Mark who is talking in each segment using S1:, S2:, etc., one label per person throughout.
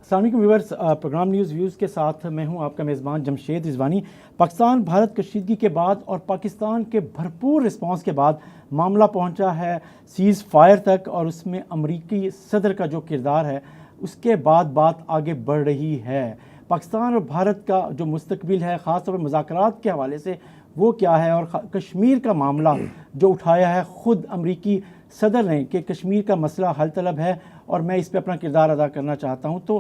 S1: السلام علیکم viewers, programme news views کے ساتھ میں ہوں آپ کا میزبان جمشید رضوانی۔ پاکستان بھارت کشیدگی کے بعد اور پاکستان کے بھرپور رسپانس کے بعد معاملہ پہنچا ہے سیز فائر تک، اور اس میں امریکی صدر کا جو کردار ہے اس کے بعد بات آگے بڑھ رہی ہے۔ پاکستان اور بھارت کا جو مستقبل ہے خاص طور پر مذاکرات کے حوالے سے وہ کیا ہے، اور کشمیر کا معاملہ جو اٹھایا ہے خود امریکی صدر نے کہ کشمیر کا مسئلہ حل طلب ہے اور میں اس پہ اپنا کردار ادا کرنا چاہتا ہوں، تو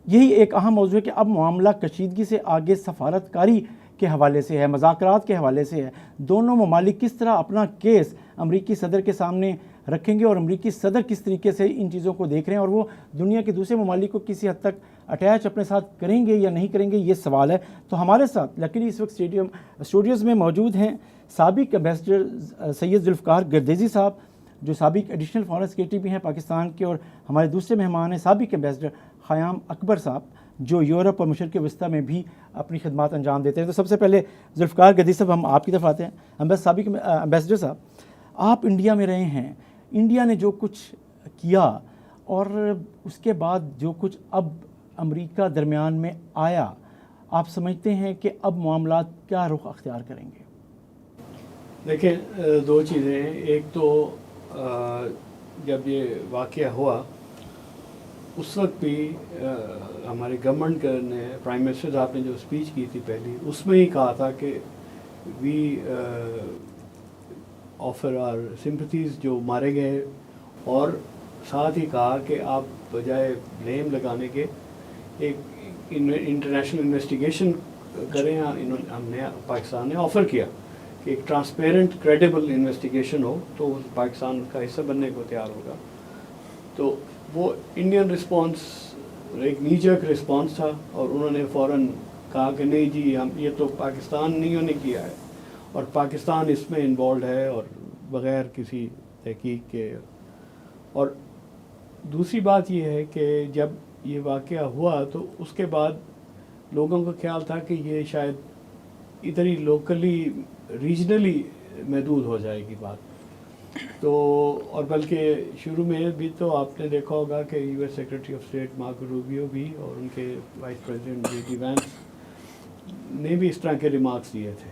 S1: یہی ایک اہم موضوع ہے کہ اب معاملہ کشیدگی سے آگے سفارت کاری کے حوالے سے ہے، مذاکرات کے حوالے سے ہے۔ دونوں ممالک کس طرح اپنا کیس امریکی صدر کے سامنے رکھیں گے اور امریکی صدر کس طریقے سے ان چیزوں کو دیکھ رہے ہیں، اور وہ دنیا کے دوسرے ممالک کو کسی حد تک اٹیچ اپنے ساتھ کریں گے یا نہیں کریں گے، یہ سوال ہے۔ تو ہمارے ساتھ لکیلی اس وقت اسٹوڈیوز میں موجود ہیں سابق ایمبیسڈر سید ذوالفقار گردیزی صاحب، جو سابق ایڈیشنل فارن سیکرٹری بھی ہیں پاکستان کے، اور ہمارے دوسرے مہمان ہیں سابق ایمبیسڈر خیام اکبر صاحب، جو یورپ اور مشرق وسطیٰ میں بھی اپنی خدمات انجام دیتے ہیں۔ تو سب سے پہلے ذوالفقار گردیزی صاحب، ہم آپ کی طرف آتے ہیں۔ سابق ایمبیسڈر صاحب، آپ انڈیا میں رہے ہیں، انڈیا نے جو کچھ کیا اور اس کے بعد جو کچھ اب امریکہ درمیان میں آیا، آپ سمجھتے ہیں کہ اب معاملات کیا رخ اختیار کریں گے؟
S2: دیکھیں، دو چیزیں ہیں۔ ایک تو جب یہ واقعہ ہوا اس وقت بھی ہماری گورنمنٹ نے، پرائم منسٹر صاحب نے جو اسپیچ کی تھی پہلی، اس میں ہی کہا تھا کہ وی آفر آر سمپتھیز جو مارے گئے، اور ساتھ ہی کہا کہ آپ بجائے بلیم لگانے کے ایک انٹرنیشنل انویسٹیگیشن کریں۔ ہم نے پاکستان نے آفر کیا کہ ایک ٹرانسپیرنٹ کریڈیبل انویسٹیگیشن ہو تو پاکستان کا حصہ بننے کو تیار ہوگا۔ تو وہ انڈین رسپانس ایک نیجک رسپانس تھا، اور انہوں نے فوراً کہا کہ نہیں جی، ہم یہ تو پاکستان نے کیا ہے اور پاکستان اس میں انوالوڈ ہے، اور بغیر کسی تحقیق کے۔ اور دوسری بات یہ ہے کہ جب یہ واقعہ ہوا تو اس کے بعد لوگوں کا خیال تھا کہ یہ شاید ادھر ہی لوکلی ریجنلی محدود ہو جائے گی بات، تو اور بلکہ شروع میں بھی تو آپ نے دیکھا ہوگا کہ U S secretary of state Marco Rubio بھی اور ان کے vice president J D Vance نے بھی اس طرح کے ریمارکس دیے تھے،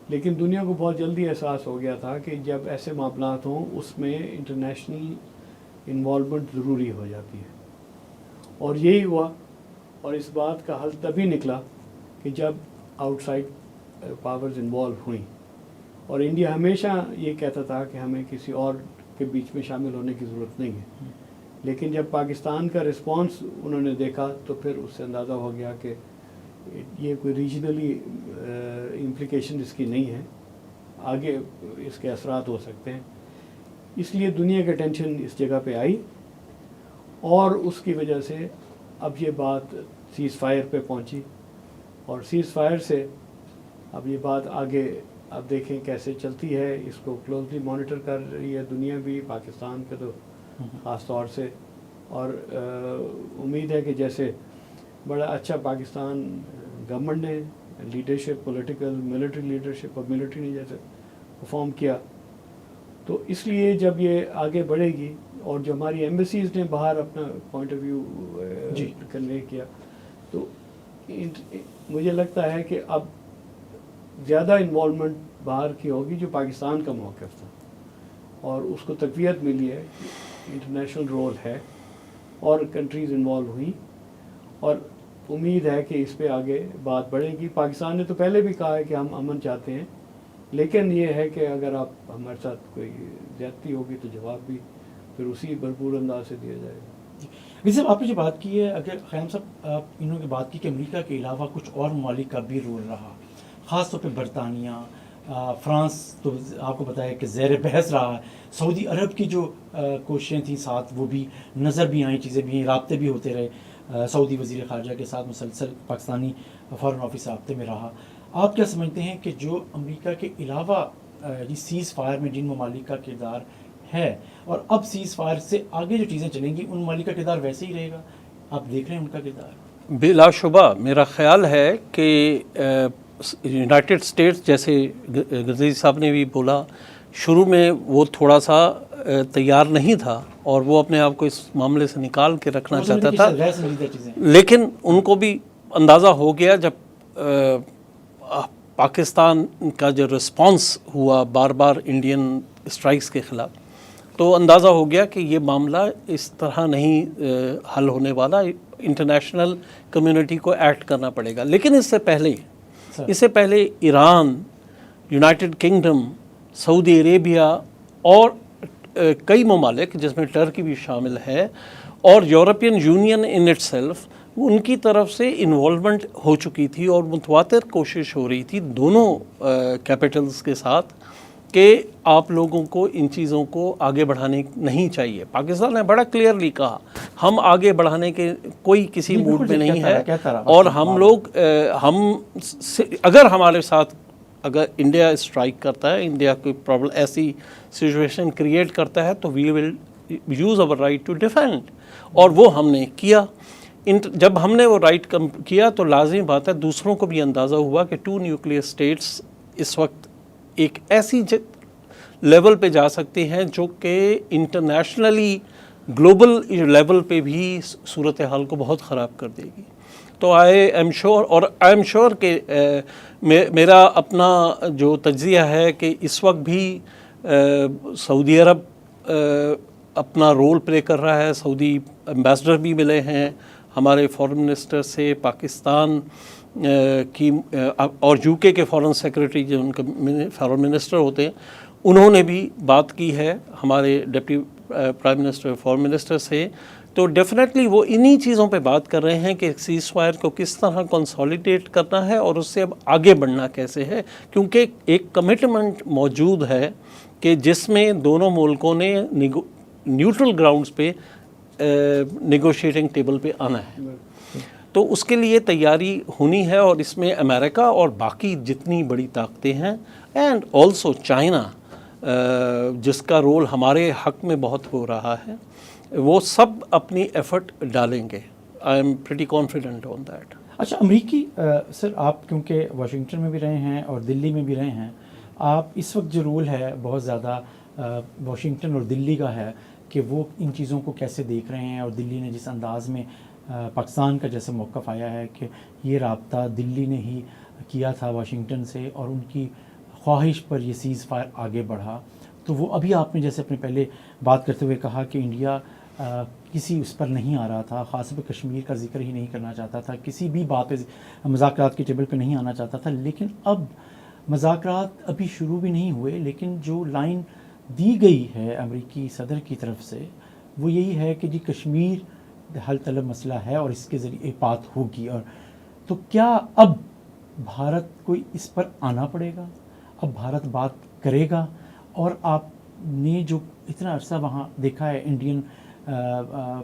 S2: لیکن دنیا کو بہت جلدی احساس ہو گیا تھا کہ جب ایسے معاملات ہوں اس میں انٹرنیشنل انوالومنٹ ضروری ہو جاتی ہے، اور یہی ہوا۔ اور اس بات کا حل تبھی نکلا کہ جب آؤٹ سائڈ پاورز انوالو ہوئیں، اور انڈیا ہمیشہ یہ کہتا تھا کہ ہمیں کسی اور کے بیچ میں شامل ہونے کی ضرورت نہیں ہے، لیکن جب پاکستان کا رسپانس انہوں نے دیکھا تو پھر اس سے اندازہ ہو گیا کہ یہ کوئی ریجنلی امپلیکیشن اس کی نہیں ہے، آگے اس کے اثرات ہو سکتے ہیں۔ اس لیے دنیا کی اٹینشن اس جگہ پہ آئی، اور اس کی وجہ سے اب یہ بات سیز فائر پہ پہنچی، اور سیز فائر سے اب یہ بات آگے اب دیکھیں کیسے چلتی ہے۔ اس کو کلوزلی مانیٹر کر رہی ہے دنیا بھی، پاکستان پہ تو خاص طور سے، اور امید ہے کہ جیسے بڑا اچھا پاکستان گورنمنٹ نے لیڈرشپ، پولیٹیکل ملٹری لیڈرشپ اور ملٹری نے جیسے پرفارم کیا، تو اس لیے جب یہ آگے بڑھے گی، اور جو ہماری ایمبیسیز نے باہر اپنا پوائنٹ آف ویو کنوے کیا، تو مجھے لگتا ہے کہ اب زیادہ انوالومنٹ باہر کی ہوگی جو پاکستان کا موقف تھا، اور اس کو تقویت ملی ہے، انٹرنیشنل رول ہے، اور کنٹریز انوالو ہوئیں، اور امید ہے کہ اس پہ آگے بات بڑھے گی۔ پاکستان نے تو پہلے بھی کہا ہے کہ ہم امن چاہتے ہیں، لیکن یہ ہے کہ اگر آپ ہمارے ساتھ کوئی زیادتی ہوگی تو جواب بھی پھر اسی بھرپور انداز سے دیا جائے گا۔
S1: جی صاحب، آپ نے جو بات کی ہے، اگر خیام صاحب آپ انہوں نے بات کی کہ امریکہ کے علاوہ کچھ اور ممالک کا بھی رول رہا، خاص طور پہ برطانیہ، فرانس تو آپ کو پتہ ہے کہ زیر بحث رہا ہے، سعودی عرب کی جو کوششیں تھیں ساتھ وہ بھی نظر بھی آئیں، چیزیں بھی ہیں، رابطے بھی ہوتے رہے، سعودی وزیر خارجہ کے ساتھ مسلسل پاکستانی فارن آفس رابطے میں رہا۔ آپ کیا سمجھتے ہیں کہ جو امریکہ کے علاوہ سیز فائر میں جن ممالک کا کردار ہے، اور اب سیز فائر سے آگے جو چیزیں چلیں گی ان ممالک کا کردار ویسے ہی رہے گا؟ آپ دیکھ رہے ہیں ان کا کردار؟
S3: بلا شبہ میرا خیال ہے کہ یونائٹڈ اسٹیٹس، جیسے غزالی صاحب نے بھی بولا، شروع میں وہ تھوڑا سا تیار نہیں تھا اور وہ اپنے آپ کو اس معاملے سے نکال کے رکھنا چاہتا تھا،
S1: غیر سنجیدہ چیزیں.
S3: لیکن ان کو بھی اندازہ ہو گیا جب پاکستان کا جو رسپانس ہوا بار بار انڈین اسٹرائکس کے خلاف، تو اندازہ ہو گیا کہ یہ معاملہ اس طرح نہیں حل ہونے والا، انٹرنیشنل کمیونٹی کو ایکٹ کرنا پڑے گا. لیکن اس سے پہلے ایران، یونائٹڈ کنگڈم، سعودی عربیہ اور کئی ممالک جس میں ٹرکی بھی شامل ہے، اور European Union in itself, ان کی طرف سے انوالومنٹ ہو چکی تھی اور متواتر کوشش ہو رہی تھی دونوں کیپٹلز کے ساتھ کہ آپ لوگوں کو ان چیزوں کو آگے بڑھانے نہیں چاہیے. پاکستان نے بڑا کلیئرلی کہا ہم آگے بڑھانے کے کوئی کسی موڈ میں نہیں ہے، اور ہم لوگ اگر ہمارے ساتھ اگر انڈیا اسٹرائک کرتا ہے، انڈیا کوئی پرابلم ایسی سچویشن کریٹ کرتا ہے، تو we will use our right to defend, اور وہ ہم نے کیا. جب ہم نے وہ رائٹ کیا تو لازمی بات ہے دوسروں کو بھی اندازہ ہوا کہ 2 نیوکلیئر اسٹیٹس اس وقت ایک ایسی لیول پہ جا سکتے ہیں جو کہ انٹرنیشنلی گلوبل لیول پہ بھی صورتحال کو بہت خراب کر دے گی. تو آئی ایم شور کہ میرا اپنا جو تجزیہ ہے کہ اس وقت بھی سعودی عرب اپنا رول پلے کر رہا ہے. سعودی ایمبیسڈر بھی ملے ہیں ہمارے فارن منسٹر سے، پاکستان کی اور یو کے فارن سیکرٹری جو ان کے فارن منسٹر ہوتے ہیں، انہوں نے بھی بات کی ہے ہمارے deputy prime minister foreign minister سے. تو ڈیفینیٹلی وہ انہی چیزوں پہ بات کر رہے ہیں کہ سیز فائر کو کس طرح کنسالیڈیٹ کرنا ہے اور اس سے اب آگے بڑھنا کیسے ہے، کیونکہ ایک کمٹمنٹ موجود ہے کہ جس میں دونوں ملکوں نے نیوٹرل گراؤنڈز پہ نیگوشیٹنگ ٹیبل پہ آنا ہے. تو اس کے لیے تیاری ہونی ہے، اور اس میں امریکہ اور باقی جتنی بڑی طاقتیں ہیں، اینڈ آلسو چائنا جس کا رول ہمارے حق میں بہت ہو رہا ہے، وہ سب اپنی ایفرٹ ڈالیں گے. I am pretty confident on that.
S1: اچھا، امریکی سر آپ کیونکہ واشنگٹن میں بھی رہے ہیں اور دلی میں بھی رہے ہیں، آپ اس وقت جو رول ہے بہت زیادہ واشنگٹن اور دلی کا ہے کہ وہ ان چیزوں کو کیسے دیکھ رہے ہیں، اور دلی نے جس انداز میں پاکستان کا جیسے موقف آیا ہے کہ یہ رابطہ دلی نے ہی کیا تھا واشنگٹن سے، اور ان کی خواہش پر یہ سیز فائر آگے بڑھا. تو وہ ابھی آپ نے جیسے اپنے پہلے بات کرتے ہوئے کہا کہ انڈیا کسی اس پر نہیں آ رہا تھا، خاص طور پہ کشمیر کا ذکر ہی نہیں کرنا چاہتا تھا، کسی بھی بات پہ مذاکرات کی ٹیبل پہ نہیں آنا چاہتا تھا. لیکن اب مذاکرات ابھی شروع بھی نہیں ہوئے، لیکن جو لائن دی گئی ہے امریکی صدر کی طرف سے وہ یہی ہے کہ جی کشمیر حل طلب مسئلہ ہے اور اس کے ذریعے بات ہوگی. اور تو کیا اب بھارت کو اس پر آنا پڑے گا، اب بھارت بات کرے گا؟ اور آپ نے جو اتنا عرصہ وہاں دیکھا ہے انڈین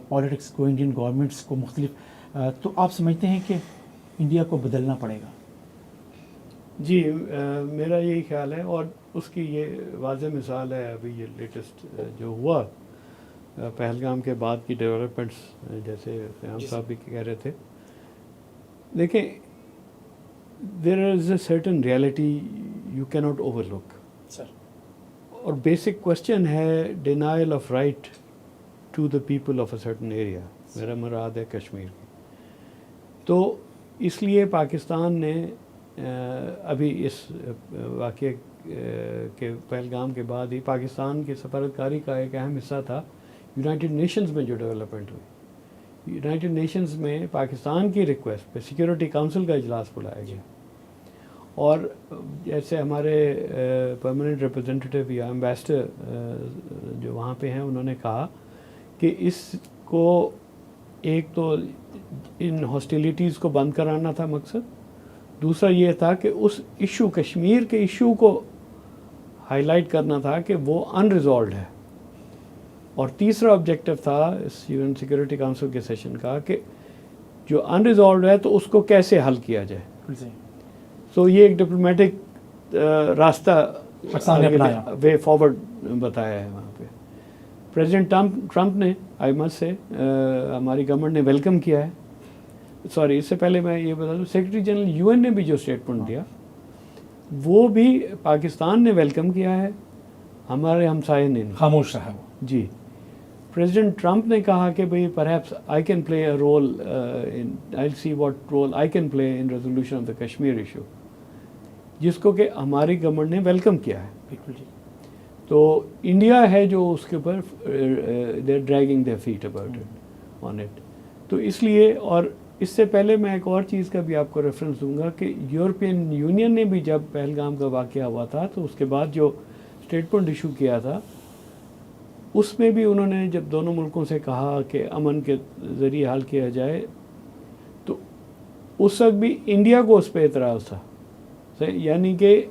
S1: پولیٹکس کو، انڈین گورنمنٹس کو مختلف، تو آپ سمجھتے ہیں کہ انڈیا کو بدلنا پڑے گا؟
S2: جی میرا یہی خیال ہے، اور اس کی یہ واضح مثال ہے ابھی یہ لیٹسٹ جو ہوا پہلگام کے بعد کی ڈیولپمنٹس، جیسے فیام صاحب بھی کہہ رہے تھے. دیکھیں there is a certain reality you can not overlook, اور بیسک کوشچن ہے denial of right to the people of a certain area. میرا مراد ہے کشمیر کی. تو اس لیے پاکستان نے ابھی اس واقعے کے پہلگام کے بعد ہی پاکستان کی سفارتکاری کا ایک اہم حصہ تھا یونائٹڈ نیشنز میں جو ڈیولپمنٹ ہوئی. یونائٹڈ نیشنز میں پاکستان کی ریکویسٹ پہ سیکیورٹی کونسل کا اجلاس بلایا گیا، اور جیسے ہمارے پرماننٹ ریپرزینٹیٹیو یا ایمبیسڈر جو وہاں پہ ہیں انہوں نے کہا کہ اس کو ایک تو ان ہاسٹیلیٹیز کو بند کرانا تھا مقصد، دوسرا یہ تھا کہ اس ایشو کشمیر کے ایشو کو ہائی لائٹ کرنا تھا کہ وہ ان ریزالوڈ ہے، اور تیسرا آبجیکٹو تھا اس یو این سیکورٹی کونسل کے سیشن کا کہ جو ان ریزالوڈ ہے تو اس کو کیسے حل کیا جائے. سو یہ ایک ڈپلومیٹک راستہ وے فارورڈ بتایا ہے وہاں پہ. پریزیڈنٹ ٹرمپ نے آئی مسٹ سے ہماری گورنمنٹ نے ویلکم کیا ہے. سوری، اس سے پہلے میں یہ بتا دوں سیکرٹری جنرل یو این نے بھی جو اسٹیٹمنٹ دیا وہ بھی پاکستان نے ویلکم کیا ہے، ہمارے ہمسائے نے
S1: خاموش رہا.
S2: جی پریزیڈنٹ ٹرمپ نے کہا کہ بھئی perhaps I can play a role in I'll see what role I can play in resolution of the Kashmir issue، جس کو کہ ہماری گورنمنٹ نے ویلکم کیا ہے.
S1: بالکل جی.
S2: تو انڈیا ہے جو اس کے اوپر they're dragging their feet about it on it. تو اس لیے، اور اس سے پہلے میں ایک اور چیز کا بھی آپ کو ریفرنس دوں گا کہ یورپین یونین نے بھی جب پہلگام کا واقعہ ہوا تھا تو اس کے بعد جو اسٹیٹمنٹ ایشو کیا تھا اس میں بھی انہوں نے جب دونوں ملکوں سے کہا کہ امن کے ذریعے حل کیا جائے تو اس وقت بھی انڈیا کو اس پہ اعتراض تھا. یعنی کہ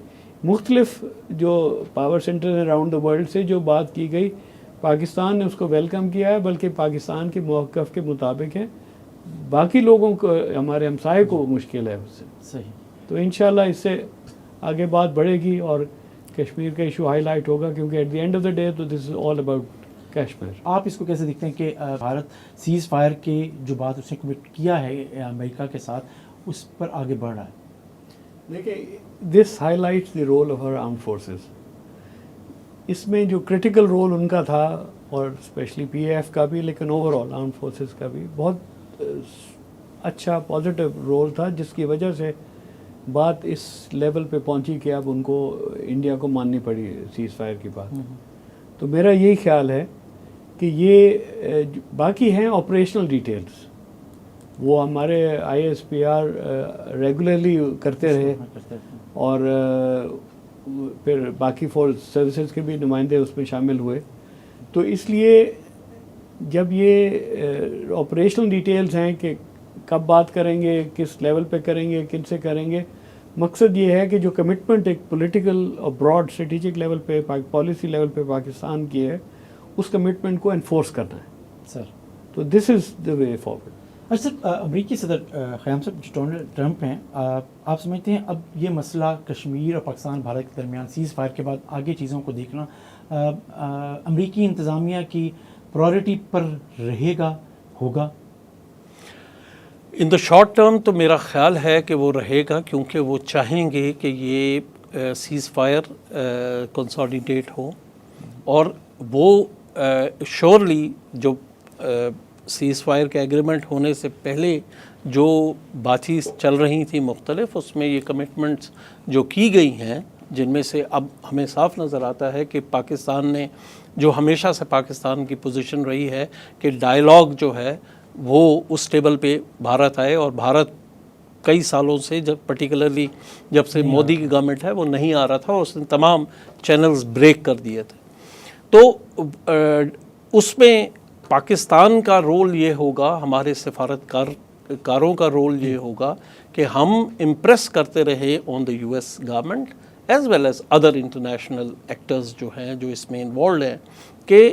S2: مختلف جو power centre around the world سے جو بات کی گئی، پاکستان نے اس کو ویلکم کیا ہے، بلکہ پاکستان کے موقف کے مطابق ہے. باقی لوگوں کو، ہمارے ہمسائے کو مشکل ہے اس سے.
S1: صحیح.
S2: تو انشاءاللہ اس سے آگے بات بڑھے گی اور کشمیر کا ایشو ہائی لائٹ ہوگا، کیونکہ at the end of the day تو this is all about Kashmir.
S1: آپ اس کو کیسے دیکھتے ہیں کہ بھارت سیز فائر کے جو بات اس نے کمٹ کیا ہے امریکہ کے ساتھ اس پر آگے بڑھ رہا ہے؟
S2: دیکھیں، دس highlights the role of our armed forces. اس میں جو کرٹیکل رول ان کا تھا، اور اسپیشلی پی اے ایف کا بھی، لیکن اوور آل آرمڈ فورسز کا بھی بہت اچھا پازیٹیو رول تھا، جس کی وجہ سے بات اس لیول پہ پہنچی کہ اب ان کو انڈیا کو ماننی پڑی سیز فائر کی بات. تو میرا یہی خیال ہے کہ یہ باقی ہیں آپریشنل ڈیٹیلز، وہ ہمارے I S P R regularly کرتے رہے، اور پھر باقی فورس سروسز کے بھی نمائندے اس میں شامل ہوئے. تو اس لیے جب یہ آپریشنل ڈیٹیلز ہیں کہ کب بات کریں گے، کس لیول پہ کریں گے، کن سے کریں گے، مقصد یہ ہے کہ جو کمٹمنٹ ایک پولیٹیکل اور براڈ اسٹریٹجک لیول پہ، پالیسی لیول پہ پاکستان کی ہے، اس کمٹمنٹ کو انفورس کرنا ہے
S1: سر.
S2: تو this is the way forward.
S1: اچھا سر، امریکی صدر خیام صاحب جو ڈونلڈ ٹرمپ ہیں، آپ سمجھتے ہیں اب یہ مسئلہ کشمیر اور پاکستان بھارت کے درمیان سیز فائر کے بعد آگے چیزوں کو دیکھنا امریکی انتظامیہ کی پرائورٹی پر رہے گا، ہوگا؟
S3: ان دا شارٹ ٹرم تو میرا خیال ہے کہ وہ رہے گا، کیونکہ وہ چاہیں گے کہ یہ سیز فائر کنسالیڈیٹ ہو، اور وہ شورلی جو سیز فائر کے ایگریمنٹ ہونے سے پہلے جو بات چیت چل رہی تھی مختلف، اس میں یہ کمٹمنٹس جو کی گئی ہیں، جن میں سے اب ہمیں صاف نظر آتا ہے کہ پاکستان نے، جو ہمیشہ سے پاکستان کی پوزیشن رہی ہے کہ ڈائیلاگ جو ہے وہ اس ٹیبل پہ بھارت آئے، اور بھارت کئی سالوں سے، جب پرٹیکولرلی جب سے مودی کی گورنمنٹ ہے، وہ نہیں آ رہا تھا، اور اس نے تمام چینلز بریک کر دیے تھے. تو اس میں پاکستان کا رول یہ ہوگا، ہمارے سفارتکاروں کا رول یہ ہوگا کہ ہم امپریس کرتے رہے on the U S government as well as other international actors جو ہیں، جو اس میں انوالوڈ ہیں، کہ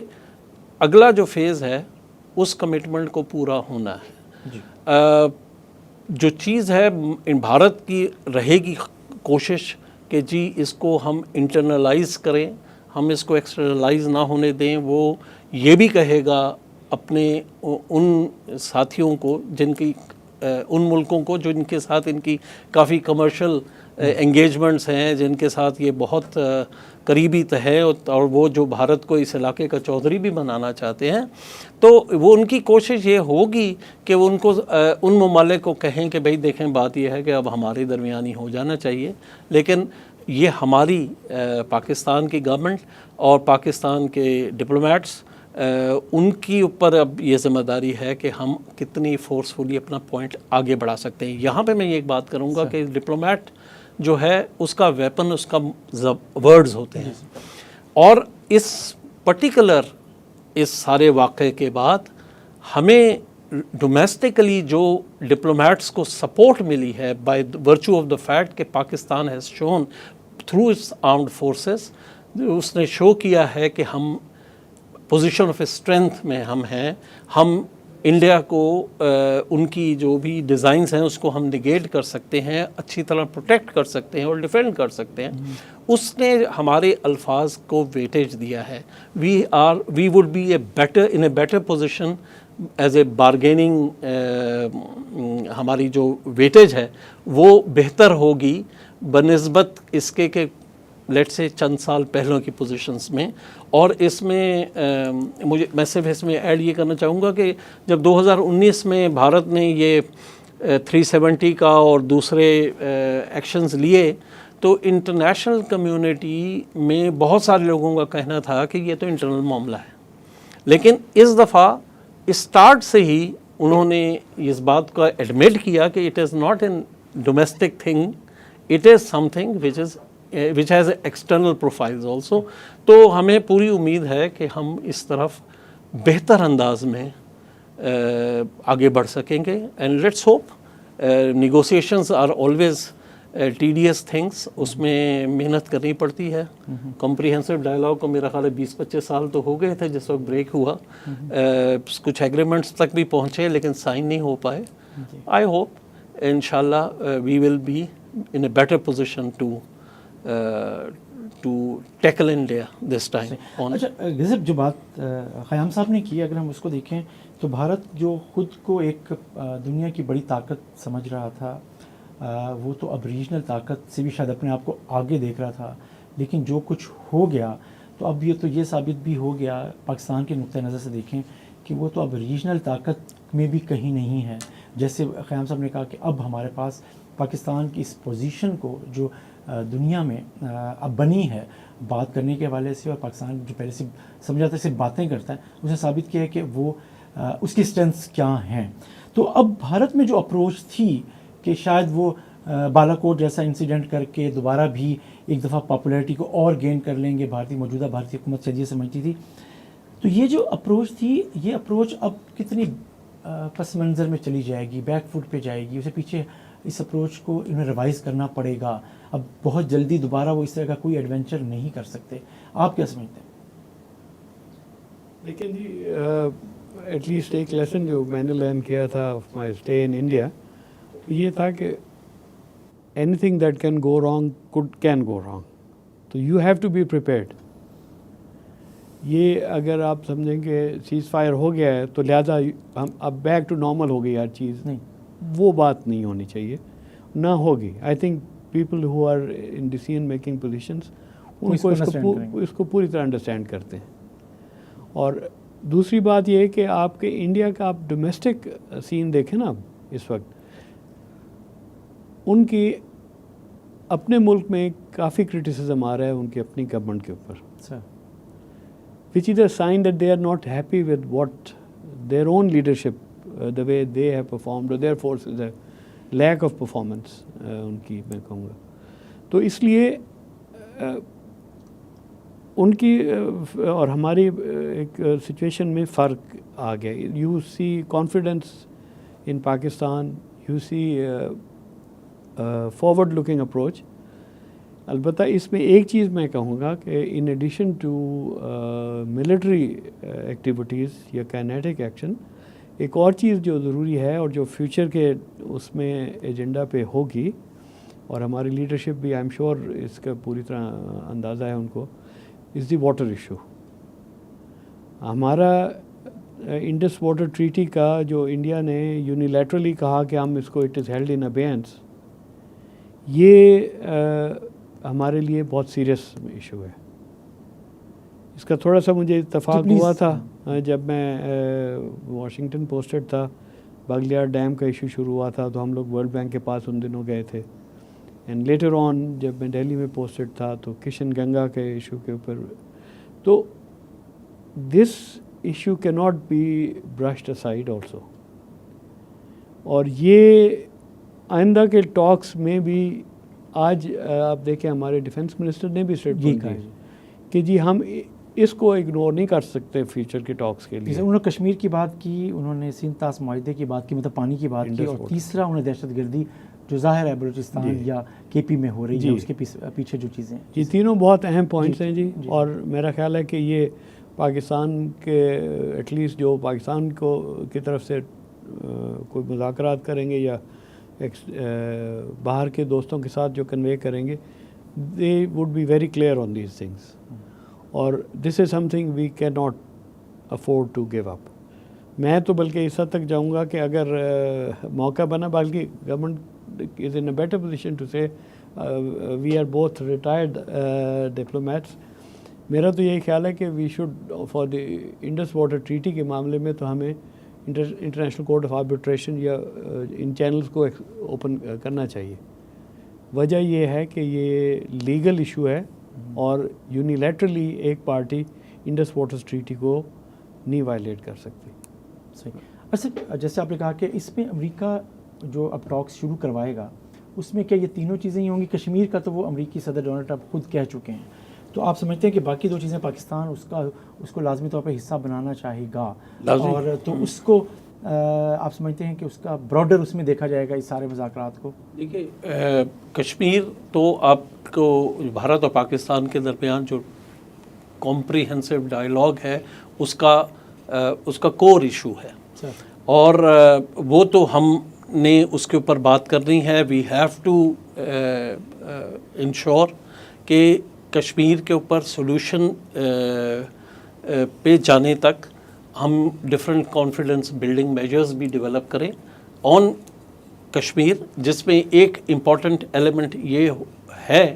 S3: اگلا جو فیز ہے اس کمٹمنٹ کو پورا ہونا ہے. جو چیز ہے بھارت کی رہے گی کوشش کہ جی اس کو ہم انٹرنلائز کریں، ہم اس کو ایکسٹرنلائز نہ ہونے دیں. وہ یہ بھی کہے گا اپنے ان ساتھیوں کو، جن کی ان ملکوں کو جن کے ساتھ ان کی کافی کمرشل انگیجمنٹس ہیں، جن کے ساتھ یہ بہت قریبی ہے، اور وہ جو بھارت کو اس علاقے کا چودھری بھی بنانا چاہتے ہیں، تو وہ ان کی کوشش یہ ہوگی کہ وہ ان کو ان ممالک کو کہیں کہ بھئی دیکھیں، بات یہ ہے کہ اب ہمارے درمیانی ہو جانا چاہیے، لیکن یہ ہماری پاکستان کی گورنمنٹ اور پاکستان کے ڈپلومیٹس، ان کی اوپر اب یہ ذمہ داری ہے کہ ہم کتنی فورسفلی اپنا پوائنٹ آگے بڑھا سکتے ہیں. یہاں پہ میں یہ ایک بات کروں گا کہ ڈپلومیٹ جو ہے اس کا ویپن اس کا ورڈز ہوتے ہیں، اور اس پرٹیکولر اس سارے واقعے کے بعد ہمیں ڈومیسٹکلی جو ڈپلومیٹس کو سپورٹ ملی ہے by virtue of the fact کہ Pakistan has shown through its armed forces, اس نے شو کیا ہے کہ ہم پوزیشن آف اسٹرینتھ میں ہم ہیں، ہم انڈیا کو ان کی جو بھی ڈیزائنز ہیں اس کو ہم نگیٹ کر سکتے ہیں، اچھی طرح پروٹیکٹ کر سکتے ہیں اور ڈیفینڈ کر سکتے ہیں. اس نے ہمارے الفاظ کو ویٹیج دیا ہے. We would be in a better position as a bargaining. ہماری جو ویٹیج ہے وہ بہتر ہوگی بنسبت اس کے کہ لیٹ سے چند سال پہلوں کی پوزیشنز میں. اور اس میں میں صرف اس میں ایڈ یہ کرنا چاہوں گا کہ جب 2019 میں بھارت نے یہ 370 کا اور دوسرے ایکشنز لیے تو انٹرنیشنل کمیونٹی میں بہت سارے لوگوں کا کہنا تھا کہ یہ تو انٹرنل معاملہ ہے. لیکن اس دفعہ اسٹارٹ سے ہی انہوں نے اس بات کا ایڈمٹ کیا کہ it is not an domestic thing, it is some thing which has external profiles also. تو ہمیں پوری امید ہے کہ ہم اس طرف بہتر انداز میں آگے بڑھ سکیں گے. And let's hope. Negotiations are always tedious things, اس میں محنت کرنی پڑتی ہے. کمپریہنسو ڈائلاگ کو میرا خیال ہے 20-25 سال تو ہو گئے تھے جس وقت بریک ہوا. کچھ ایگریمنٹس تک بھی پہنچے لیکن سائن نہیں ہو پائے. آئی ہوپ انشاءاللہ we will be in a better position to tackle India this time.
S1: اچھا غضب جو بات خیام صاحب نے کی, اگر ہم اس کو دیکھیں تو بھارت جو خود کو ایک دنیا کی بڑی طاقت سمجھ رہا تھا, وہ تو اب ریجنل طاقت سے بھی شاید اپنے آپ کو آگے دیکھ رہا تھا. لیکن جو کچھ ہو گیا تو اب یہ ثابت بھی ہو گیا پاکستان کے نقطۂ نظر سے دیکھیں کہ وہ تو اب ریجنل طاقت میں بھی کہیں نہیں ہے. جیسے خیام صاحب نے کہا کہ اب ہمارے پاس پاکستان کی اس پوزیشن کو جو دنیا میں اب بنی ہے بات کرنے کے حوالے سے, اور پاکستان جو پہلے سے سمجھاتا ہے صرف باتیں کرتا ہے, اسے ثابت کیا ہے کہ وہ اس کی اسٹرینتھس کیا ہیں. تو اب بھارت میں جو اپروچ تھی کہ شاید وہ بالا کوٹ جیسا انسیڈنٹ کر کے دوبارہ بھی ایک دفعہ پاپولیرٹی کو اور گین کر لیں گے, موجودہ بھارتی حکومت سے یہ سمجھتی تھی. تو یہ جو اپروچ تھی, یہ اپروچ اب کتنی پس منظر میں چلی جائے گی, بیک فوٹ پہ جائے گی, اسے پیچھے اس اپروچ کو انہیں ریوائز کرنا پڑے گا. اب بہت جلدی دوبارہ وہ اس طرح کا کوئی ایڈونچر نہیں کر سکتے. آپ کیا سمجھتے ہیں؟
S2: لیکن جی ایٹ لیسٹ ایک لیسن جو میں نے لرن کیا تھا of my stay in India یہ تھا کہ anything that can go wrong can go wrong, you have to to بی پریپیئرڈ. یہ اگر آپ سمجھیں کہ سیز فائر ہو گیا ہے تو لہٰذا ہم اب بیک ٹو نارمل ہو گئی ہر چیز, نہیں, وہ بات نہیں ہونی چاہیے, نہ ہوگی. I think people who are in decision making positions ان کو اس کو پوری طرح انڈرسٹینڈ کرتے ہیں. اور دوسری بات یہ ہے کہ آپ کے انڈیا کا آپ ڈومیسٹک سین دیکھیں نا اس وقت, ان کی اپنے ملک میں کافی کرٹیسزم آ رہا ہے ان کی اپنی گورنمنٹ کے اوپر, which is a sign that they are not happy with what their own leadership, the way they have performed, or their forces a lack of performance ان کی میں کہوں گا. تو اس لیے ان کی اور ہماری ایک سچویشن میں فرق آ گیا. You see confidence in Pakistan, you see forward looking approach. البتہ اس میں ایک چیز میں کہوں گا کہ in addition to military activities یا کائنیٹک ایکشن, ایک اور چیز جو ضروری ہے اور جو فیوچر کے اس میں ایجنڈا پہ ہوگی, اور ہماری لیڈرشپ بھی آئی ایم شیور اس کا پوری طرح اندازہ ہے ان کو, از دی واٹر ایشو. ہمارا انڈس واٹر ٹریٹی کا جو انڈیا نے یونیلیٹرلی کہا کہ ہم اس کو اٹ از ہیلڈ ان ابینس, یہ ہمارے لیے بہت سیریس ایشو ہے. اس کا تھوڑا سا مجھے اتفاق ہوا تھا جب میں واشنگٹن پوسٹڈ تھا, باگلیار ڈیم کا ایشو شروع ہوا تھا تو ہم لوگ ورلڈ بینک کے پاس ان دنوں گئے تھے. اینڈ لیٹر آن جب میں دہلی میں پوسٹڈ تھا تو کشن گنگا کے ایشو کے اوپر. تو this issue can not be brushed aside also. اور یہ آئندہ کے ٹاکس میں بھی آج آپ دیکھیں ہمارے ڈیفنس منسٹر نے بھی اسٹیٹمنٹ کہا کہ جی ہم اس کو اگنور نہیں کر سکتے فیوچر کے ٹاکس کے لیے.
S1: انہوں نے کشمیر کی بات کی, انہوں نے سندھ طاس معاہدے کی بات کی, مطلب پانی کی بات کی, اور تیسرا انہوں نے دہشت گردی جو ظاہر ہے بلوچستان یا کے پی میں ہو رہی ہے اس کے پیچھے جو چیزیں ہیں.
S2: یہ تینوں بہت اہم پوائنٹس ہیں جی. اور میرا خیال ہے کہ یہ پاکستان کے ایٹ لیسٹ جو پاکستان کو کی طرف سے کوئی مذاکرات کریں گے یا باہر کے دوستوں کے ساتھ جو کنوے کریں گے, they would be very clear on these things. اور this is something we cannot afford to give up. میں تو بلکہ اس حد تک جاؤں گا کہ اگر موقع بنا, بلکہ government is in a better position to say we are both retired diplomats. میرا تو یہی خیال ہے کہ we should for the Indus water treaty کے معاملے میں تو ہمیں انٹرنیشنل کورٹ آف آربیٹریشن یا ان چینلز کو اوپن کرنا چاہیے. وجہ یہ ہے کہ یہ لیگل ایشو ہے اور یونیلیٹرلی ایک پارٹی انڈس واٹرز ٹریٹی کو نہیں وائلیٹ کر سکتی.
S1: صحیح. اچھا جیسے آپ نے کہا کہ اس میں امریکہ جو اب ٹاکس شروع کروائے گا اس میں کیا یہ تینوں چیزیں ہی ہوں گی؟ کشمیر کا تو وہ امریکی صدر ڈونلڈ ٹرمپ خود کہہ چکے ہیں, تو آپ سمجھتے ہیں کہ باقی دو چیزیں پاکستان اس کو لازمی طور پہ حصہ بنانا چاہے گا, اور تو اس کو آپ سمجھتے ہیں کہ اس کا براڈر اس میں دیکھا جائے گا اس سارے مذاکرات کو؟
S3: دیکھیے کشمیر تو آپ کو بھارت اور پاکستان کے درمیان جو کمپریہنسو ڈائیلاگ ہے اس کا کور ایشو ہے, اور وہ تو ہم نے اس کے اوپر بات کرنی ہے. وی ہیو ٹو انشور کہ کشمیر کے اوپر سولوشن پہ جانے تک ہم ڈفرینٹ کانفیڈنس بلڈنگ میجرز بھی ڈیولپ کریں آن کشمیر, جس میں ایک امپورٹنٹ ایلیمنٹ یہ ہے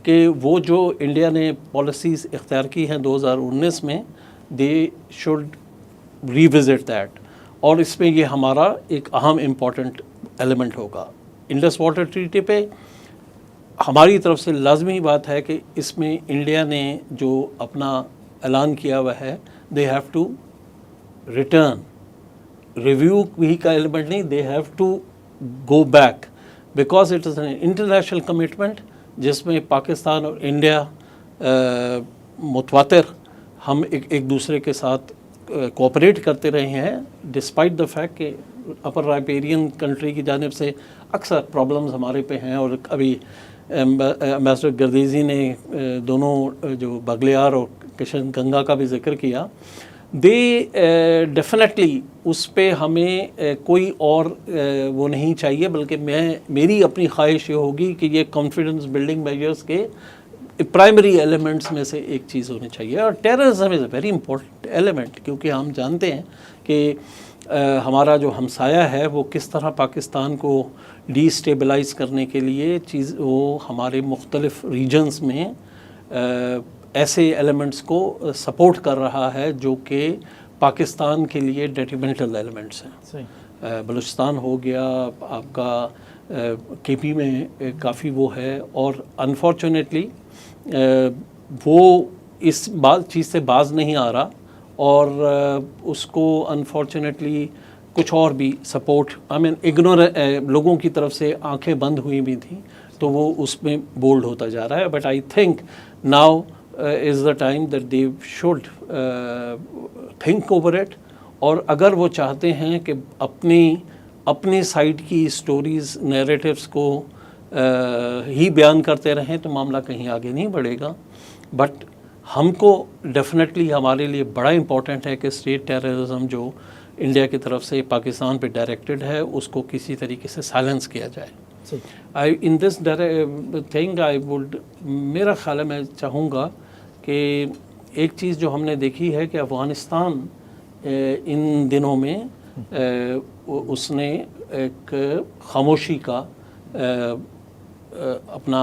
S3: کہ وہ جو انڈیا نے پالیسیز اختیار کی ہیں 2019 میں, دے شوڈ ریوزٹ دیٹ, اور اس میں یہ ہمارا ایک اہم امپورٹنٹ ایلیمنٹ ہوگا. انڈس واٹر ٹریٹی پہ ہماری طرف سے لازمی بات ہے کہ اس میں انڈیا نے جو اپنا اعلان کیا ہوا ہے, they have to return, review بھی کا ایلیمنٹ نہیں, they have to go back, because it is an international commitment جس میں پاکستان اور انڈیا متواتر ہم ایک دوسرے کے ساتھ کوآپریٹ کرتے رہے ہیں, ڈسپائٹ دا فیکٹ کہ اپر رائپیرین کنٹری کی جانب سے اکثر پرابلمز ہمارے پہ ہیں. اور ابھی امبیسڈر گردیزی نے دونوں جو بغلیار اور کشن گنگا کا بھی ذکر کیا, دے ڈیفینیٹلی اس پہ ہمیں کوئی اور وہ نہیں چاہیے, بلکہ میری اپنی خواہش یہ ہوگی کہ یہ کانفیڈنس بلڈنگ میجرز کے پرائمری ایلیمنٹس میں سے ایک چیز ہونی چاہیے. اور terrorism is a very important element, کیونکہ ہم جانتے ہیں کہ ہمارا جو ہمسایہ ہے وہ کس طرح پاکستان کو ڈی اسٹیبلائز کرنے کے لیے وہ ہمارے مختلف ریجنز میں ایسے ایلیمنٹس کو سپورٹ کر رہا ہے جو کہ پاکستان کے لیے ڈیٹریمنٹل ایلیمنٹس ہیں. بلوچستان ہو گیا آپ کا, کے پی میں کافی وہ ہے, اور انفارچونیٹلی وہ اس چیز سے باز نہیں آ رہا, اور اس کو انفارچونیٹلی کچھ اور بھی سپورٹ لوگوں کی طرف سے آنکھیں بند ہوئی بھی تھیں, تو وہ اس میں بولڈ ہوتا جا رہا ہے. But I think now is the time that they should think over it, اور اگر وہ چاہتے ہیں کہ اپنی سائڈ کی سٹوریز نیریٹیوز کو ہی بیان کرتے رہیں تو معاملہ کہیں آگے نہیں بڑھے گا. بٹ ہم کو ڈیفینیٹلی ہمارے لیے بڑا امپورٹنٹ ہے کہ اسٹیٹ ٹیررزم جو انڈیا کی طرف سے پاکستان پہ ڈائریکٹڈ ہے اس کو کسی طریقے سے سائلنس کیا جائے. ان دس تھنگ آئی وڈ, میرا خیال ہے میں چاہوں گا کہ ایک چیز جو ہم نے دیکھی ہے کہ افغانستان ان دنوں میں اس نے ایک خاموشی کا اپنا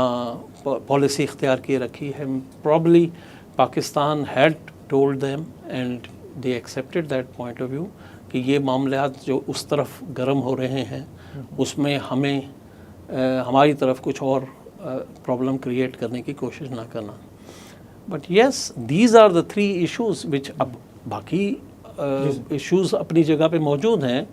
S3: پالیسی اختیار کیے رکھی ہے. Probably Pakistan had told them and they accepted that point of view کہ یہ معاملات جو اس طرف گرم ہو رہے ہیں اس میں ہمیں ہماری طرف کچھ اور پرابلم کریٹ کرنے کی کوشش نہ کرنا. But yes, these are the 3 issues which, اب باقی ایشوز اپنی جگہ پہ موجود ہیں,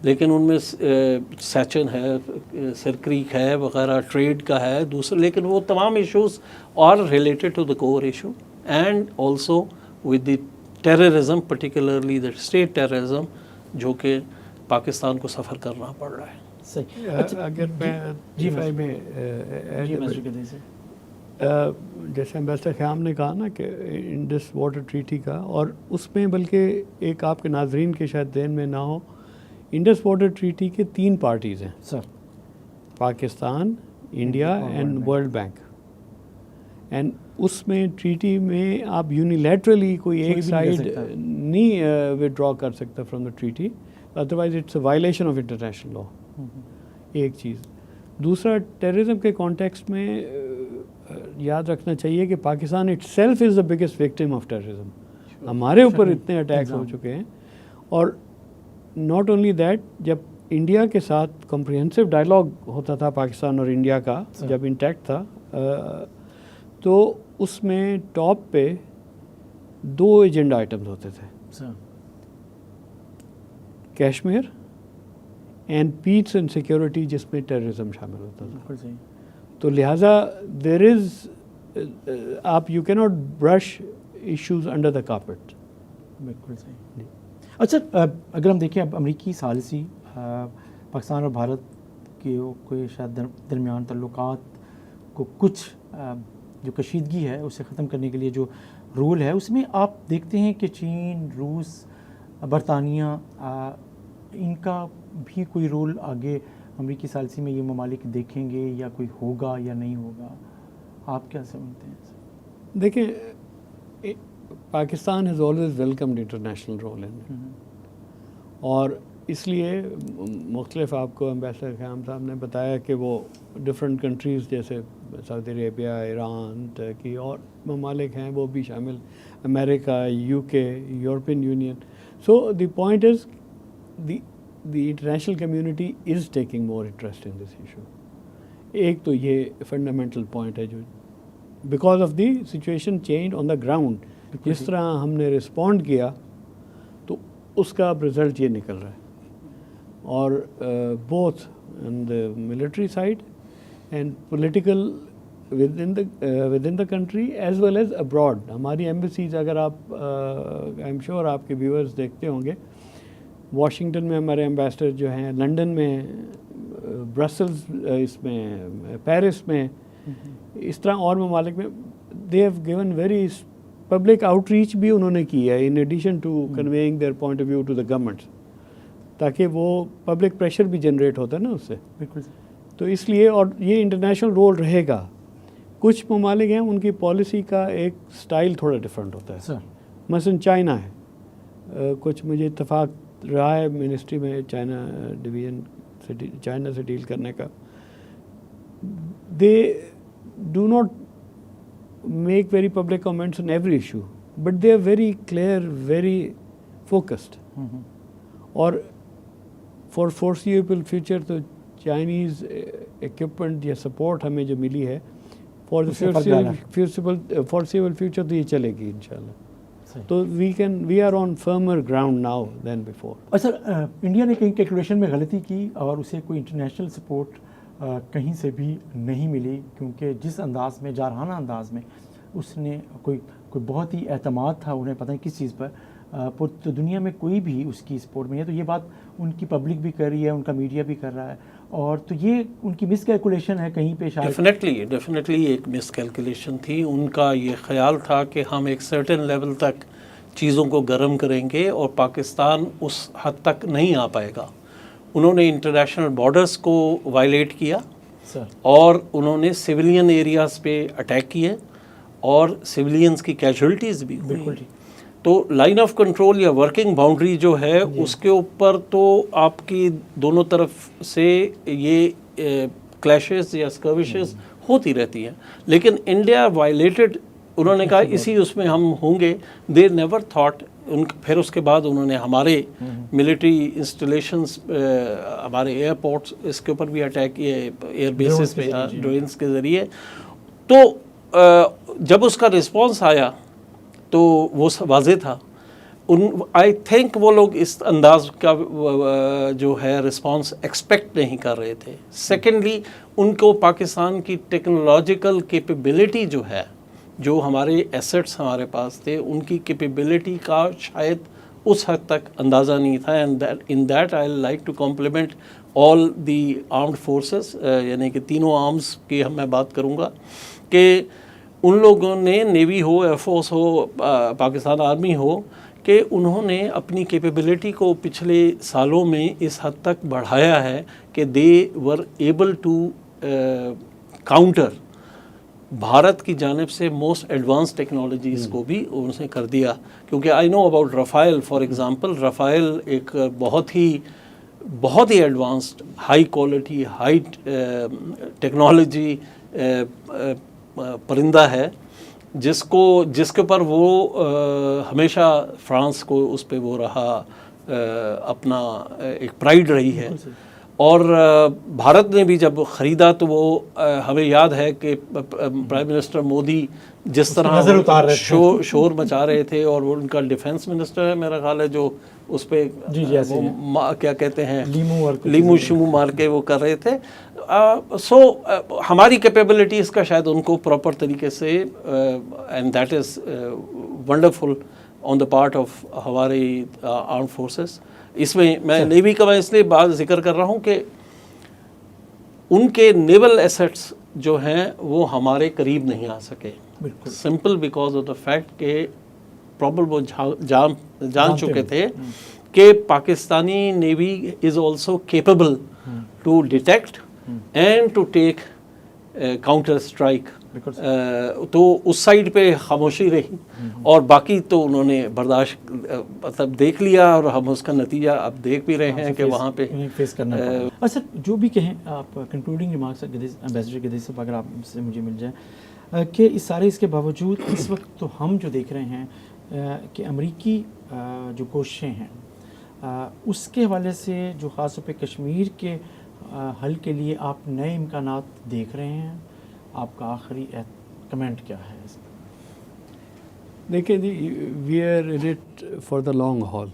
S3: لیکن ان میں سیچن ہے, سر کریک ہے وغیرہ, ٹریڈ کا ہے دوسرے, لیکن وہ تمام issues are related to the core issue and also with the terrorism, particularly the state terrorism جو کہ پاکستان کو سفر کرنا پڑ رہا ہے.
S2: اگر میں جیسے امبیسڈر خیام نے کہا نا کہ انڈس واٹر ٹریٹی کا, اور اس میں بلکہ ایک آپ کے ناظرین کے شاید ذہن میں نہ ہو, انڈس واٹر ٹریٹی کے 3 پارٹیز ہیں sir, Pakistan, India and World Bank. And اس میں ٹریٹی میں آپ یونیلیٹرلی کوئی ایک سائڈ نہیں ودرا کر سکتا from the treaty, otherwise it's a violation of international law. ایک چیز. دوسرا ٹیررزم کے کانٹیکسٹ میں یاد رکھنا چاہیے کہ Pakistan it self is the biggest victim of terrorism. ہمارے اوپر اتنے اٹیکس ہو چکے ہیں. اور ناٹ اونلی دیٹ, جب انڈیا کے ساتھ کمپریہنسو ڈائلاگ ہوتا تھا پاکستان اور انڈیا کا, جب انٹیکٹ تھا, تو اس میں ٹاپ پہ 2 ایجنڈا آئٹمز ہوتے تھے, Kashmir and peace and security, جس میں ٹیررزم شامل ہوتا تھا. تو لہٰذا دیر از, آپ you can not brush issues under the carpet.
S1: بالکل صحیح. اچھا, اگر ہم دیکھیں اب امریکی ثالثی پاکستان اور بھارت کے کوئی شاید درمیان تعلقات کو کچھ جو کشیدگی ہے اسے ختم کرنے کے لیے جو رول ہے, اس میں آپ دیکھتے ہیں کہ چین, روس, برطانیہ, ان کا بھی کوئی رول آگے امریکی ثالثی میں یہ ممالک دیکھیں گے, یا کوئی ہوگا یا نہیں ہوگا؟ آپ کیا سمجھتے ہیں؟
S2: دیکھیں, Pakistan has always welcomed international role in, اور اس لیے مختلف, آپ کو امبیسڈر خیام صاحب نے بتایا کہ وہ ڈفرینٹ کنٹریز جیسے سعودی عربیہ, ایران, ترکی اور ممالک ہیں وہ بھی شامل, امریکہ, UK, European union. So the point is the international community is taking more interest in this issue. ایک تو یہ فنڈامنٹل پوائنٹ ہے جو because of the situation change on the ground, جس طرح ہم نے رسپونڈ کیا تو اس کا اب رزلٹ یہ نکل رہا ہے. اور both on the military side and political within the country as well as abroad. ہماری ایمبیسیز, اگر آپ آئی ایم شیور آپ کے ویورز دیکھتے ہوں گے, واشنگٹن میں ہمارے ایمبیسڈر جو ہیں, لنڈن میں, برسلز, اس میں پیرس میں, اس طرح اور ممالک میں, they have given very public outreach بھی انہوں نے کی ہے, in addition to conveying their point of view to the governments, تاکہ وہ پبلک پریشر بھی جنریٹ ہوتا ہے نا اس سے. بالکل. تو اس لیے, اور یہ انٹرنیشنل رول رہے گا. کچھ ممالک ہیں ان کی پالیسی کا ایک سٹائل تھوڑا ڈفرینٹ ہوتا ہے, مثلا چائنا ہے, کچھ مجھے اتفاق رہا ہے منسٹری میں چائنا ڈویژن سے, چائنا سے ڈیل کرنے کا. They do not make very public comments on every issue, but they are very clear, very focused. اور فار فورسیبل فیوچر تو چائنیز اکوپمنٹ یا سپورٹ ہمیں جو ملی ہے فار فورسیبل فیوچر تو یہ چلے گی انشاءاللہ. تو we are on firmer ground now than before.
S1: Sir, India نے کہیں کیلکولیشن میں غلطی کی اور اسے کوئی انٹرنیشنل سپورٹ کہیں سے بھی نہیں ملی, کیونکہ جس انداز میں, جارحانہ انداز میں اس نے کوئی بہت ہی اعتماد تھا انہیں, پتہ نہیں کس چیز پر, تو دنیا میں کوئی بھی اس کی سپورٹ میں ہے. تو یہ بات ان کی پبلک بھی کر رہی ہے, ان کا میڈیا بھی کر رہا ہے, اور تو یہ ان کی مس کیلکولیشن ہے کہیں پہ شاید.
S3: ڈیفینیٹلی ایک مس کیلکولیشن تھی. ان کا یہ خیال تھا کہ ہم ایک سرٹن لیول تک چیزوں کو گرم کریں گے اور پاکستان اس حد تک نہیں آ پائے گا. انہوں نے انٹرنیشنل بارڈرز کو وائلیٹ کیا, اور انہوں نے سویلین ایریاز پہ اٹیک کیے, اور سویلینز کی کیجولٹیز بھی ہوئی. تو لائن آف کنٹرول یا ورکنگ باؤنڈری جو ہے اس کے اوپر تو آپ کی دونوں طرف سے یہ کلیشز یا اسکروشز ہوتی رہتی ہیں, لیکن انڈیا وائلیٹڈ, انہوں نے کہا اسی اس میں ہم ہوں گے. They never thought. پھر اس کے بعد انہوں نے ہمارے ملٹری انسٹالیشنز, ہمارے ایئرپورٹس, اس کے اوپر بھی اٹیک کیے, ایئر بیسز پہ ڈرونز کے ذریعے. تو جب اس کا رسپانس آیا تو وہ واضح تھا. آئی تھنک وہ لوگ اس انداز کا جو ہے رسپانس ایکسپیکٹ نہیں کر رہے تھے. سیکنڈلی, ان کو پاکستان کی ٹیکنالوجیکل کیپیبلٹی جو ہے, جو ہمارے ایسٹس ہمارے پاس تھے, ان کی کیپیبلٹی کا شاید اس حد تک اندازہ نہیں تھا. And in that I like two complement all the armed forces, یعنی کہ تینوں آرمز کی میں بات کروں گا, کہ ان لوگوں نے, نیوی ہو, ایئر فورس ہو, پاکستان آرمی ہو, کہ انہوں نے اپنی کیپیبلٹی کو پچھلے سالوں میں اس حد تک بڑھایا ہے کہ they were able to counter Bharat کی جانب سے موسٹ ایڈوانس ٹیکنالوجیز کو بھی ان سے کر دیا. کیونکہ I know about Rafale, for example. Rafale ایک بہت ہی بہت ہی advanced high quality high technology پرندہ ہے جس کے اوپر وہ ہمیشہ فرانس کو اس پہ وہ رہا اپنا ایک پرائیڈ رہی ہے. اور بھارت نے بھی جب خریدا تو وہ ہمیں یاد ہے کہ پرائم منسٹر مودی جس طرح شور مچا رہے تھے, اور وہ ان کا ڈیفنس منسٹر ہے میرا خیال ہے جو اس پہ کیا کہتے ہیں لیمو شیمو مار کے وہ کر رہے تھے. سو ہماری کیپیبلٹیز کا شاید ان کو پراپر طریقے سے, and that is wonderful on the part of ہماری آرم فورسز. اس میں نیوی کا میں اس لیے بات ذکر کر رہا ہوں کہ ان کے نیول ایسٹس جو ہیں وہ ہمارے قریب نہیں آ سکے, simple because of the fact کہ پرابل وہ جان چکے تھے کہ Pakistani navy is also capable to detect and to take counter strike. تو اس سائڈ پہ خاموشی رہی, اور باقی تو انہوں نے برداشت مطلب دیکھ لیا, اور ہم اس کا نتیجہ اب دیکھ بھی رہے ہیں کہ وہاں پہ
S1: فیس کرنا ہے. اچھا جو بھی کہیں آپ کنکلوڈنگ ریمارکس امبیسڈر گدیز صاحب اگر آپ سے مجھے مل جائیں کہ اس کے باوجود اس وقت تو ہم جو دیکھ رہے ہیں کہ امریکی جو کوششیں ہیں اس کے حوالے سے جو خاص طور پہ کشمیر کے حل کے لیے آپ نئے امکانات دیکھ رہے ہیں, آپ کا آخری کمنٹ کیا ہے اس پر؟
S2: دیکھیں جی, we are in it for the long haul.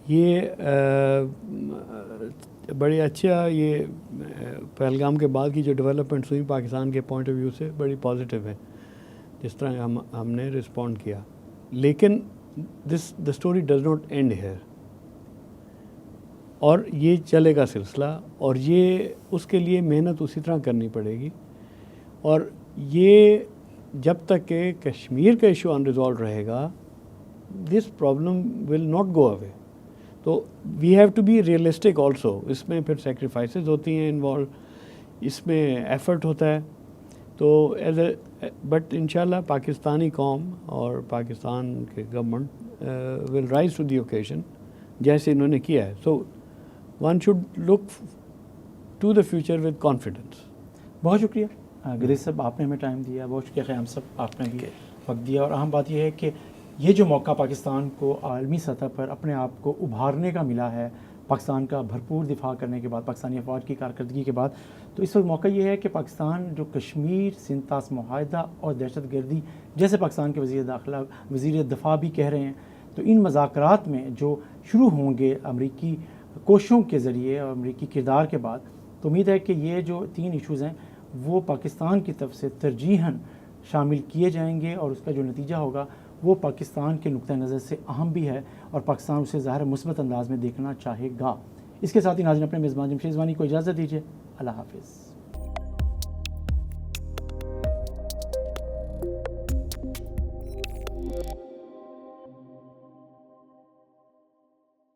S2: یہ بڑی اچھا, یہ پہلگام کے بعد کی جو ڈیولپمنٹس ہوئی پاکستان کے پوائنٹ آف ویو سے بڑی پازیٹیو ہے جس طرح ہم نے رسپونڈ کیا. لیکن the story does not and here, اور یہ چلے گا سلسلہ, اور یہ اس کے لیے محنت اسی طرح کرنی پڑے گی. اور یہ جب تک کہ کشمیر کا ایشو ان ریزالو رہے گا, this problem will not go away. تو we have to be realistic also. اس میں پھر سیکریفائسز ہوتی ہیں انوالو, اس میں ایفرٹ ہوتا ہے. تو بٹ انشاءاللہ پاکستانی قوم اور پاکستان کے government will rise to the occasion جیسے انہوں نے کیا ہے. So one should look to the future with confidence.
S1: بہت شکریہ گدیز صاحب, آپ نے ہمیں ٹائم دیا. بہت شکریہ خیام صاحب, آپ نے بھی وقت دیا. اور اہم بات یہ ہے کہ یہ جو موقع پاکستان کو عالمی سطح پر اپنے آپ کو ابھارنے کا ملا ہے, پاکستان کا بھرپور دفاع کرنے کے بعد, پاکستانی افواج کی کارکردگی کے بعد, تو اس وقت موقع یہ ہے کہ پاکستان جو کشمیر, سنتاس معاہدہ اور دہشت گردی جیسے پاکستان کے وزیر دفاع بھی کہہ رہے ہیں, تو ان مذاکرات میں جو شروع ہوں گے امریکی کوششوں کے ذریعے اور امریکی کردار کے بعد, تو امید ہے کہ یہ جو 3 ایشوز ہیں وہ پاکستان کی طرف سے ترجیحاً شامل کیے جائیں گے, اور اس کا جو نتیجہ ہوگا وہ پاکستان کے نقطہ نظر سے اہم بھی ہے, اور پاکستان اسے ظاہر مثبت انداز میں دیکھنا چاہے گا. اس کے ساتھ ہی ناظرین اپنے میزبان جمشید رضوانی کو اجازت دیجیے. اللہ حافظ.